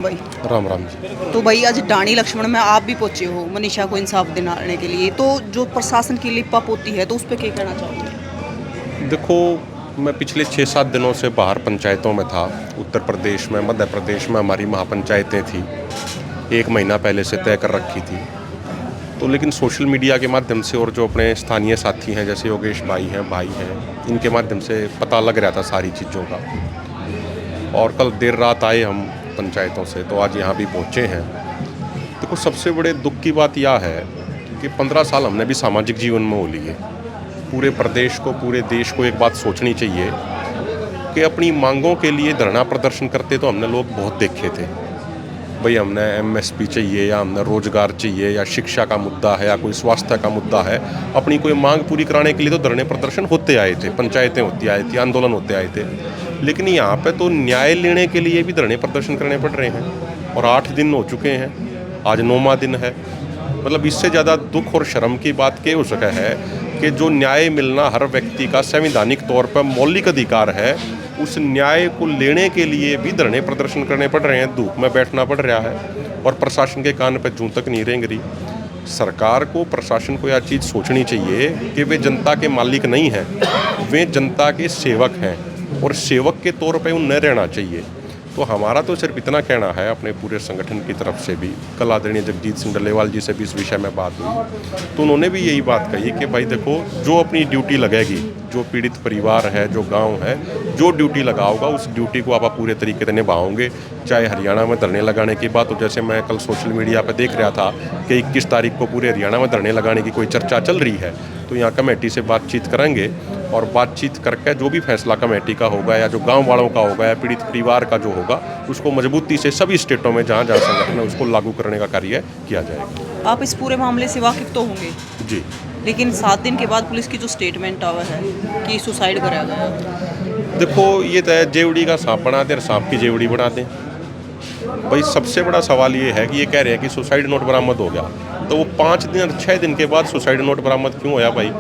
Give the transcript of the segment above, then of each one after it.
भाई राम राम जी। तो भाई आज डाणी लक्ष्मण में आप भी पहुंचे हो मनीषा को इंसाफ दिलाने के लिए, तो जो प्रशासन की लिपा पोती है तो उस पर क्या कहना चाहोगे? देखो, मैं पिछले 6-7 दिनों से बाहर पंचायतों में था। उत्तर प्रदेश में, मध्य प्रदेश में हमारी महापंचायतें थी, 1 महीना पहले से तय कर रखी थी। तो लेकिन सोशल मीडिया के माध्यम से और जो अपने स्थानीय साथी हैं जैसे योगेश भाई हैं, इनके माध्यम से पता लग रहा था सारी चीज़ों का। और कल देर रात आए हम पंचायतों से, तो आज यहाँ भी पहुँचे हैं। देखो, सबसे बड़े दुख की बात यह है कि 15 साल हमने भी सामाजिक जीवन में हो लिए। पूरे प्रदेश को, पूरे देश को एक बात सोचनी चाहिए कि अपनी मांगों के लिए धरना प्रदर्शन करते तो हमने लोग बहुत देखे थे। भाई, हमने एमएसपी चाहिए या हमने रोजगार चाहिए या शिक्षा का मुद्दा है या कोई स्वास्थ्य का मुद्दा है, अपनी कोई मांग पूरी कराने के लिए तो धरने प्रदर्शन होते आए थे, पंचायतें होती आई थी, आंदोलन होते आए थे। लेकिन यहाँ पे तो न्याय लेने के लिए भी धरने प्रदर्शन करने पड़ रहे हैं और 8 दिन हो चुके हैं, आज 9वां दिन है। मतलब इससे ज़्यादा दुख और शर्म की बात क्या हो सका है कि जो न्याय मिलना हर व्यक्ति का संवैधानिक तौर पर मौलिक अधिकार है, उस न्याय को लेने के लिए भी धरने प्रदर्शन करने पड़ रहे हैं, धूप में बैठना पड़ रहा है और प्रशासन के कान पर जूं तक नहीं रेंग रही। सरकार को, प्रशासन को यह चीज़ सोचनी चाहिए कि वे जनता के मालिक नहीं हैं, वे जनता के सेवक हैं और सेवक के तौर पर उन्हें रहना चाहिए। तो हमारा तो सिर्फ इतना कहना है अपने पूरे संगठन की तरफ से भी। कल आदरणीय जगजीत सिंह डल्लेवाल जी से भी इस विषय में बात हुई, तो उन्होंने भी यही बात कही कि भाई देखो, जो अपनी ड्यूटी लगेगी, जो पीड़ित परिवार है, जो गांव है, जो ड्यूटी लगा होगा उस ड्यूटी को आप पूरे तरीके से निभाओगे। चाहे हरियाणा में धरने लगाने की बात हो, जैसे मैं कल सोशल मीडिया पर देख रहा था कि 21 तारीख को पूरे हरियाणा में धरने लगाने की कोई चर्चा चल रही है, तो यहाँ कमेटी से बातचीत करेंगे और बातचीत करके जो भी फैसला कमेटी का होगा या जो गांव वालों का होगा या पीड़ित परिवार का जो होगा, उसको मजबूती से सभी स्टेटों में जहाँ जहाँ संगठन है उसको लागू करने का कार्य किया जाएगा। आप इस पूरे मामले से वाकिफ तो होंगे जी। लेकिन 7 दिन के बाद पुलिस की जो स्टेटमेंट आवा है कि सुसाइड कराया गया। देखो, ये तो है, जेवड़ी का सांप बना दें और सांप की जेवड़ी बना दें। भाई, सबसे बड़ा सवाल ये है कि ये कह रहे हैं कि सुसाइड नोट बरामद हो गया, तो वो 5 दिन और 6 दिन के बाद सुसाइड नोट बरामद क्यों होया? भाई,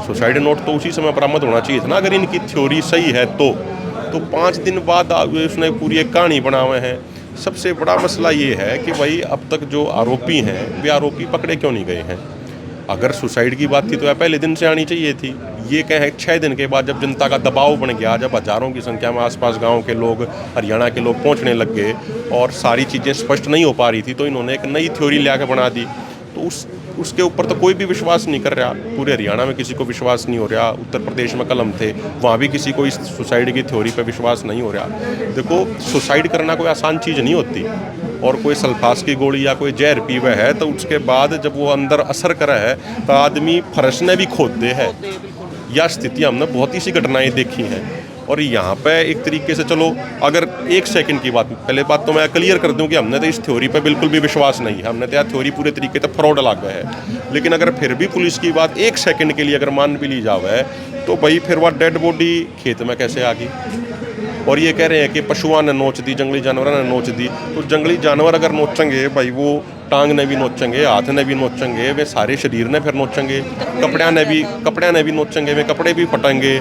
सुसाइड नोट तो उसी समय बरामद होना चाहिए था ना, अगर इनकी थ्योरी सही है तो 5 दिन बाद उसने पूरी एक कहानी बना हुए हैं। सबसे बड़ा मसला ये है कि भाई अब तक जो आरोपी हैं वे आरोपी पकड़े क्यों नहीं गए हैं? अगर सुसाइड की बात थी तो पहले दिन से आनी चाहिए थी। ये कहें 6 दिन के बाद, जब जनता का दबाव बन गया, जब हज़ारों की संख्या में आसपास गांव के लोग, हरियाणा के लोग पहुंचने लग गए और सारी चीज़ें स्पष्ट नहीं हो पा रही थी, तो इन्होंने एक नई थ्योरी ला के बना दी। तो उसके ऊपर तो कोई भी विश्वास नहीं कर रहा। पूरे हरियाणा में किसी को विश्वास नहीं हो रहा। उत्तर प्रदेश में कल हम थे, वहाँ भी किसी को इस सुसाइड की थ्योरी पर विश्वास नहीं हो रहा। देखो, सुसाइड करना कोई आसान चीज़ नहीं होती, और कोई सल्फास की गोली या कोई जहर पी हुआ है तो उसके बाद जब वो अंदर असर करा है तो आदमी फरसने भी खोदते हैं। यह स्थिति हमने बहुत ही सी घटनाएं देखी हैं। और यहाँ पे एक तरीके से, चलो अगर 1 सेकंड की बात, पहले बात तो मैं क्लियर कर दूं कि हमने तो इस थ्योरी पे बिल्कुल भी विश्वास नहीं है, हमने तो यह थ्योरी पूरे तरीके से फ्रॉड लगा है। लेकिन अगर फिर भी पुलिस की बात 1 सेकंड के लिए अगर मान भी ली जावे, तो भाई फिर वह डेड बॉडी खेत में कैसे आ गई? और ये कह रहे हैं कि पशुओं ने नोच दी, जंगली जानवरों ने नोच दी। तो जंगली जानवर अगर नोचेंगे भाई, वो टांग ने भी नोचेंगे, हाथ ने भी नोचेंगे, वे सारे शरीर ने फिर नोचेंगे, कपड़े ने भी नोचेंगे, वे कपड़े भी फटेंगे,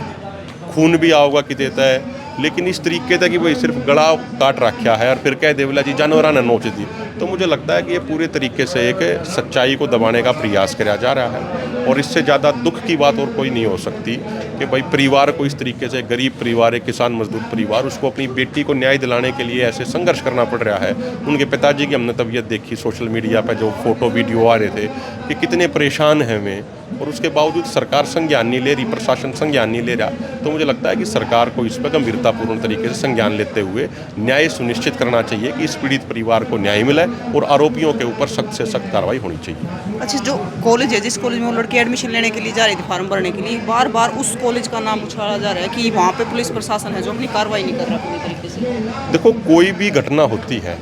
खून भी आओगा कि देता है। लेकिन इस तरीके से कि भाई सिर्फ गला काट रखा है और फिर कह दे बोला जी जानवरों ने नोच दी, तो मुझे लगता है कि ये पूरे तरीके से एक सच्चाई को दबाने का प्रयास किया जा रहा है। और इससे ज़्यादा दुख की बात और कोई नहीं हो सकती कि भाई परिवार को इस तरीके से, गरीब परिवार, एक किसान मजदूर परिवार, उसको अपनी बेटी को न्याय दिलाने के लिए ऐसे संघर्ष करना पड़ रहा है। उनके पिताजी की हमने तबीयत देखी, सोशल मीडिया पर जो फोटो वीडियो आ रहे थे कि कितने परेशान हैं वे, और उसके बावजूद सरकार संज्ञान नहीं ले रही, प्रशासन संज्ञान नहीं ले रहा। तो मुझे लगता है कि सरकार को इस पर गंभीरतापूर्ण तरीके से संज्ञान लेते हुए न्याय सुनिश्चित करना चाहिए कि इस पीड़ित परिवार को न्याय मिले और आरोपियों के ऊपर सख्त से सख्त कार्रवाई होनी चाहिए। अच्छा, जो कॉलेज है, जिस कॉलेज में वो लड़की एडमिशन लेने के लिए जा रही थी, फॉर्म भरने के लिए, बार बार उस कॉलेज का नाम उछाला जा रहा है कि वहाँ पे पुलिस प्रशासन है जो अपनी कार्रवाई नहीं कर रहा पूरी तरीके से। देखो, कोई भी घटना होती है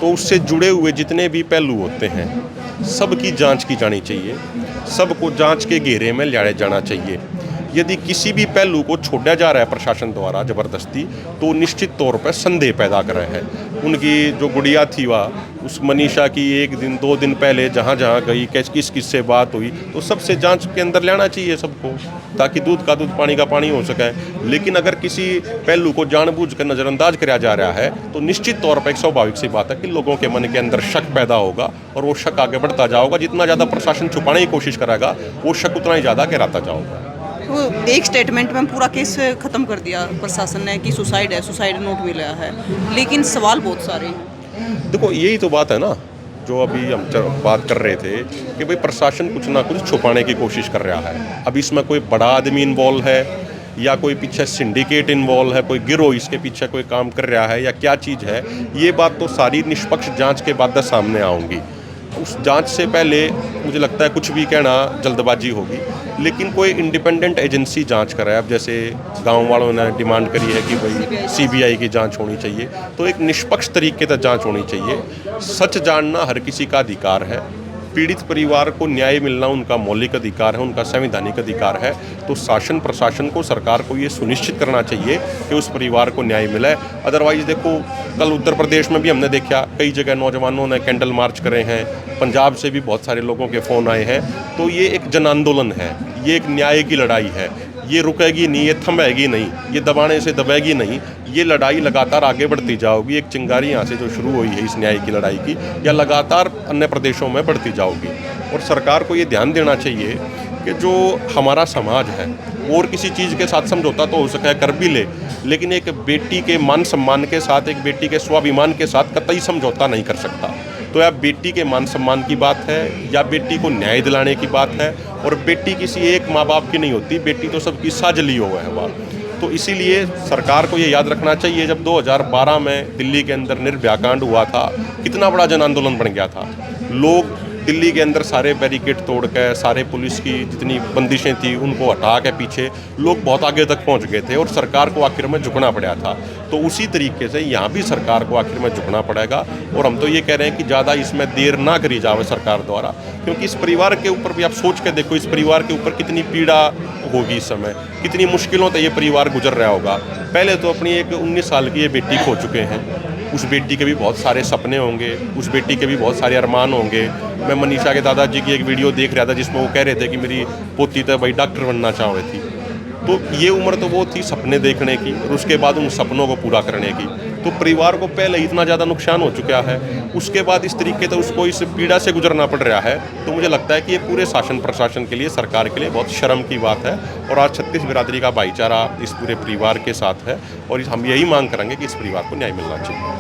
तो उससे जुड़े हुए जितने भी पहलू होते हैं सबकी जांच की जानी चाहिए, सबको जांच के घेरे में लाया जाना चाहिए। यदि किसी भी पहलू को छोड़ा जा रहा है प्रशासन द्वारा ज़बरदस्ती, तो निश्चित तौर पर संदेह पैदा कर रहे हैं। उनकी जो गुड़िया थी वह उस मनीषा की 1 दिन 2 दिन पहले जहाँ जहाँ गई, किस किस से बात हुई, तो सबसे जांच के अंदर लेना चाहिए सबको, ताकि दूध का दूध पानी का पानी हो सके। लेकिन अगर किसी पहलू को जानबूझकर नज़रअंदाज किया जा रहा है तो निश्चित तौर पर एक स्वाभाविक सी बात है कि लोगों के मन के अंदर शक पैदा होगा और वो शक आगे बढ़ता जाएगा। जितना ज़्यादा प्रशासन छुपाने की कोशिश करेगा वो शक उतना ही ज़्यादा गहराता जाएगा। तो एक स्टेटमेंट में पूरा केस ख़त्म कर दिया प्रशासन ने कि सुसाइड है, सुसाइड नोट मिला है, लेकिन सवाल बहुत सारे हैं। देखो यही तो बात है ना, जो अभी हम बात कर रहे थे कि भाई प्रशासन कुछ ना कुछ छुपाने की कोशिश कर रहा है। अब इसमें कोई बड़ा आदमी इन्वॉल्व है या कोई पीछे सिंडिकेट इन्वॉल्व है, कोई गिरोह इसके पीछे कोई काम कर रहा है या क्या चीज़ है, ये बात तो सारी निष्पक्ष जांच के बाद सामने आऊँगी। उस जांच से पहले मुझे लगता है कुछ भी कहना जल्दबाजी होगी। लेकिन कोई इंडिपेंडेंट एजेंसी जांच कराए। अब जैसे गांव वालों ने डिमांड करी है कि भाई सीबीआई की जांच होनी चाहिए, तो एक निष्पक्ष तरीके से जांच होनी चाहिए। सच जानना हर किसी का अधिकार है। पीड़ित परिवार को न्याय मिलना उनका मौलिक अधिकार है, उनका संवैधानिक अधिकार है। तो शासन प्रशासन को, सरकार को ये सुनिश्चित करना चाहिए कि उस परिवार को न्याय मिले। अदरवाइज देखो, कल उत्तर प्रदेश में भी हमने देखा कई जगह नौजवानों ने कैंडल मार्च करे हैं, पंजाब से भी बहुत सारे लोगों के फ़ोन आए हैं। तो ये एक जन आंदोलन है, ये एक न्याय की लड़ाई है, ये रुकेगी नहीं, ये थमेगी नहीं, ये दबाने से दबेगी नहीं। ये लड़ाई लगातार आगे बढ़ती जाओगी। एक चिंगारी यहाँ से जो शुरू हुई है इस न्याय की लड़ाई की, या लगातार अन्य प्रदेशों में बढ़ती जाओगी। और सरकार को ये ध्यान देना चाहिए कि जो हमारा समाज है, और किसी चीज़ के साथ समझौता तो हो सके कर भी ले, लेकिन एक बेटी के मान सम्मान के साथ, एक बेटी के स्वाभिमान के साथ कतई समझौता नहीं कर सकता। तो या बेटी के मान सम्मान की बात है या बेटी को न्याय दिलाने की बात है। और बेटी किसी एक माँ बाप की नहीं होती, बेटी तो सबकी साझली हुआ है बात। तो इसीलिए सरकार को ये याद रखना चाहिए, जब 2012 में दिल्ली के अंदर निर्भया कांड हुआ था, कितना बड़ा जन आंदोलन बन गया था। लोग दिल्ली के अंदर सारे बैरिकेड तोड़ के, सारे पुलिस की जितनी बंदिशें थी उनको हटा के पीछे लोग बहुत आगे तक पहुंच गए थे और सरकार को आखिर में झुकना पड़ा था। तो उसी तरीके से यहाँ भी सरकार को आखिर में झुकना पड़ेगा। और हम तो ये कह रहे हैं कि ज़्यादा इसमें देर ना करी जाए सरकार द्वारा, क्योंकि इस परिवार के ऊपर भी आप सोच के देखो, इस परिवार के ऊपर कितनी पीड़ा होगी इस समय, कितनी मुश्किलों से ये परिवार गुजर रहा होगा। पहले तो अपनी एक 19 साल की ये बेटी खो चुके हैं, उस बेटी के भी बहुत सारे सपने होंगे, उस बेटी के भी बहुत सारे अरमान होंगे। मैं मनीषा के दादाजी की एक वीडियो देख रहा था जिसमें वो कह रहे थे कि मेरी पोती तो भाई डॉक्टर बनना चाह रही थी। तो ये उम्र तो वो थी सपने देखने की और उसके बाद उन सपनों को पूरा करने की। तो परिवार को पहले इतना ज़्यादा नुकसान हो चुका है, उसके बाद इस तरीके से उसको इस पीड़ा से गुजरना पड़ रहा है। तो मुझे लगता है कि ये पूरे शासन प्रशासन के लिए, सरकार के लिए बहुत शर्म की बात है। और आज 36 बिरादरी का भाईचारा इस पूरे परिवार के साथ है और हम यही मांग करेंगे कि इस परिवार को न्याय मिलना चाहिए।